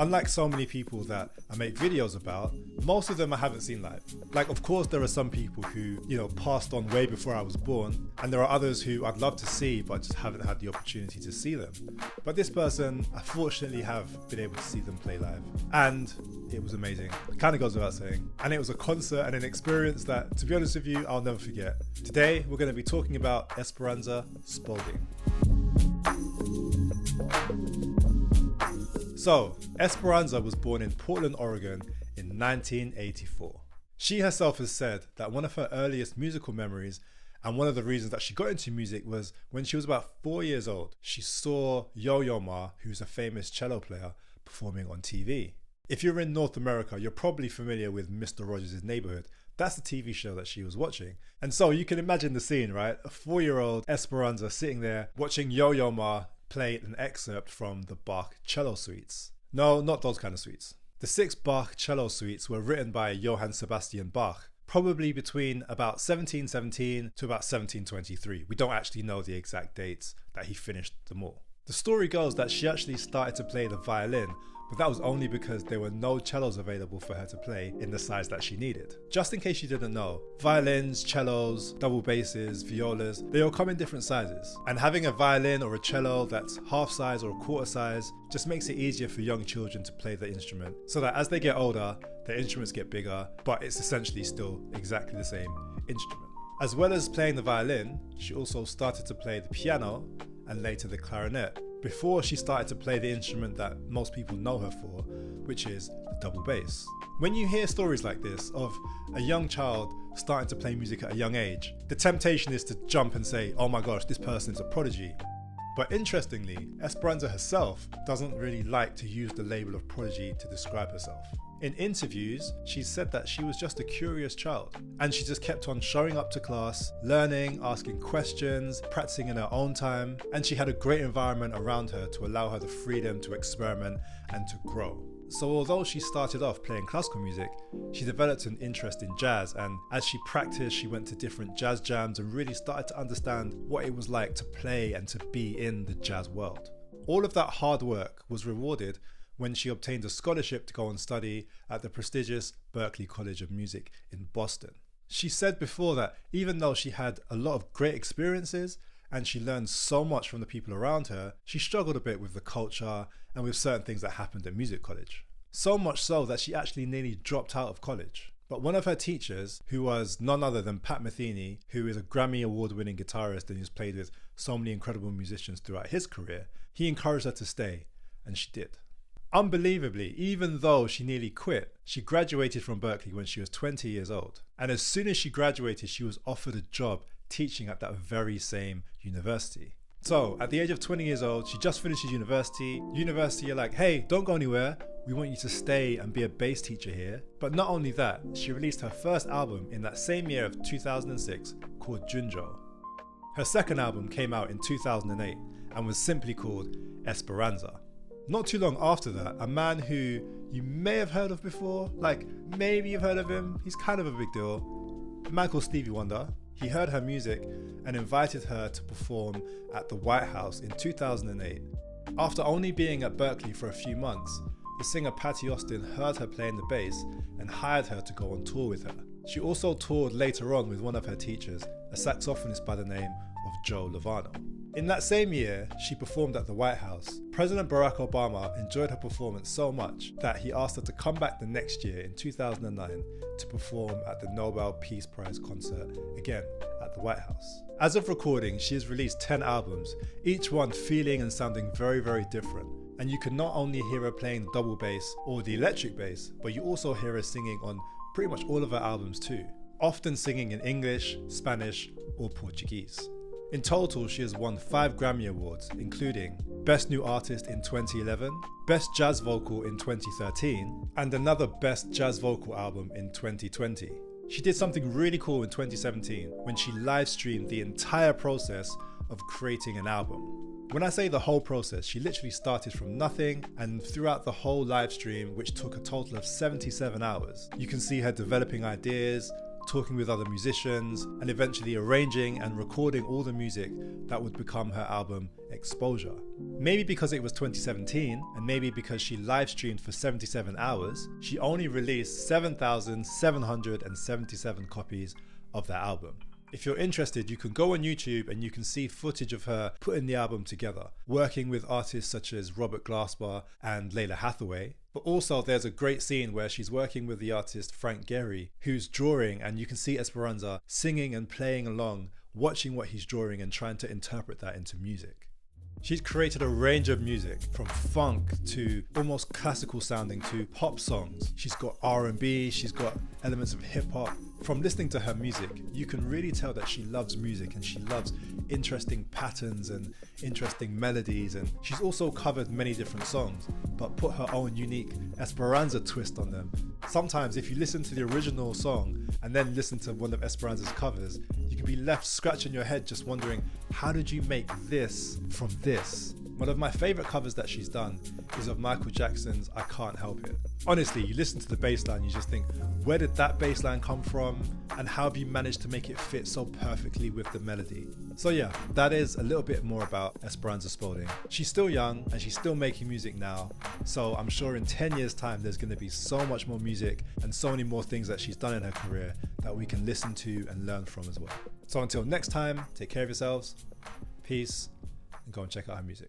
Unlike so many people that I make videos about, most of them I haven't seen live. Like, of course, there are some people who, passed on way before I was born, and there are others who I'd love to see, but just haven't had the opportunity to see them. But this person, I fortunately have been able to see them play live. And it was amazing. It kind of goes without saying. And it was a concert and an experience that, to be honest with you, I'll never forget. Today, we're going to be talking about Esperanza Spalding. So, Esperanza was born in Portland, Oregon in 1984. She herself has said that one of her earliest musical memories and one of the reasons that she got into music was when she was about 4 years old. She saw Yo-Yo Ma, who's a famous cello player, performing on TV. If you're in North America, you're probably familiar with Mr. Rogers' Neighborhood. That's the TV show that she was watching. And so you can imagine the scene, right? A 4-year-old Esperanza sitting there watching Yo-Yo Ma play an excerpt from the Bach cello suites. No, not those kind of suites. The 6 Bach cello suites were written by Johann Sebastian Bach, probably between about 1717 to about 1723. We don't actually know the exact dates that he finished them all. The story goes that she actually started to play the violin, but that was only because there were no cellos available for her to play in the size that she needed. Just in case you didn't know, violins, cellos, double basses, violas, they all come in different sizes. And having a violin or a cello that's half size or a quarter size just makes it easier for young children to play the instrument, so that as they get older, their instruments get bigger, but it's essentially still exactly the same instrument. As well as playing the violin, she also started to play the piano and later the clarinet, before she started to play the instrument that most people know her for, which is the double bass. When you hear stories like this of a young child starting to play music at a young age, the temptation is to jump and say, oh my gosh, this person is a prodigy. But interestingly, Esperanza herself doesn't really like to use the label of prodigy to describe herself. In interviews, she said that she was just a curious child, and she just kept on showing up to class, learning, asking questions, practicing in her own time, and she had a great environment around her to allow her the freedom to experiment and to grow. So although she started off playing classical music, she developed an interest in jazz, and as she practiced, she went to different jazz jams and really started to understand what it was like to play and to be in the jazz world. All of that hard work was rewarded when she obtained a scholarship to go and study at the prestigious Berklee College of Music in Boston. She said before that even though she had a lot of great experiences and she learned so much from the people around her, she struggled a bit with the culture and with certain things that happened at music college. So much so that she actually nearly dropped out of college. But one of her teachers, who was none other than Pat Metheny, who is a Grammy award-winning guitarist and who's played with so many incredible musicians throughout his career, he encouraged her to stay, and she did. Unbelievably, even though she nearly quit, she graduated from Berklee when she was 20 years old. And as soon as she graduated, she was offered a job teaching at that very same university. So at the age of 20 years old, she just finishes university. University are like, hey, don't go anywhere. We want you to stay and be a bass teacher here. But not only that, she released her first album in that same year of 2006 called Junjo. Her second album came out in 2008 and was simply called Esperanza. Not too long after that, a man who you may have heard of before, like maybe you've heard of him, he's kind of a big deal, a man called Stevie Wonder. He heard her music and invited her to perform at the White House in 2008. After only being at Berklee for a few months, the singer Patti Austin heard her playing the bass and hired her to go on tour with her. She also toured later on with one of her teachers, a saxophonist by the name of Joe Lovano. In that same year, she performed at the White House. President Barack Obama enjoyed her performance so much that he asked her to come back the next year in 2009 to perform at the Nobel Peace Prize concert, again at the White House. As of recording, she has released 10 albums, each one feeling and sounding very, very different. And you can not only hear her playing the double bass or the electric bass, but you also hear her singing on pretty much all of her albums too, often singing in English, Spanish, or Portuguese. In total, she has won 5 Grammy Awards, including Best New Artist in 2011, Best Jazz Vocal in 2013, and another Best Jazz Vocal album in 2020. She did something really cool in 2017 when she live streamed the entire process of creating an album. When I say the whole process, she literally started from nothing, and throughout the whole live stream, which took a total of 77 hours, you can see her developing ideas, talking with other musicians, and eventually arranging and recording all the music that would become her album Exposure. Maybe because it was 2017, and maybe because she live streamed for 77 hours, she only released 7,777 copies of that album. If you're interested, you can go on YouTube and you can see footage of her putting the album together, working with artists such as Robert Glasper and Layla Hathaway. But also there's a great scene where she's working with the artist Frank Gehry, who's drawing, and you can see Esperanza singing and playing along, watching what he's drawing and trying to interpret that into music. She's created a range of music, from funk to almost classical sounding to pop songs. She's got R&B, she's got elements of hip hop. From listening to her music, you can really tell that she loves music and she loves interesting patterns and interesting melodies, and she's also covered many different songs, but put her own unique Esperanza twist on them. Sometimes if you listen to the original song and then listen to one of Esperanza's covers, you can be left scratching your head just wondering, how did you make this from this? One of my favourite covers that she's done is of Michael Jackson's I Can't Help It. Honestly, you listen to the bass line, you just think, where did that bass line come from? And how have you managed to make it fit so perfectly with the melody? So yeah, that is a little bit more about Esperanza Spalding. She's still young and she's still making music now. So I'm sure in 10 years time, there's going to be so much more music and so many more things that she's done in her career that we can listen to and learn from as well. So until next time, take care of yourselves, peace, and go and check out her music.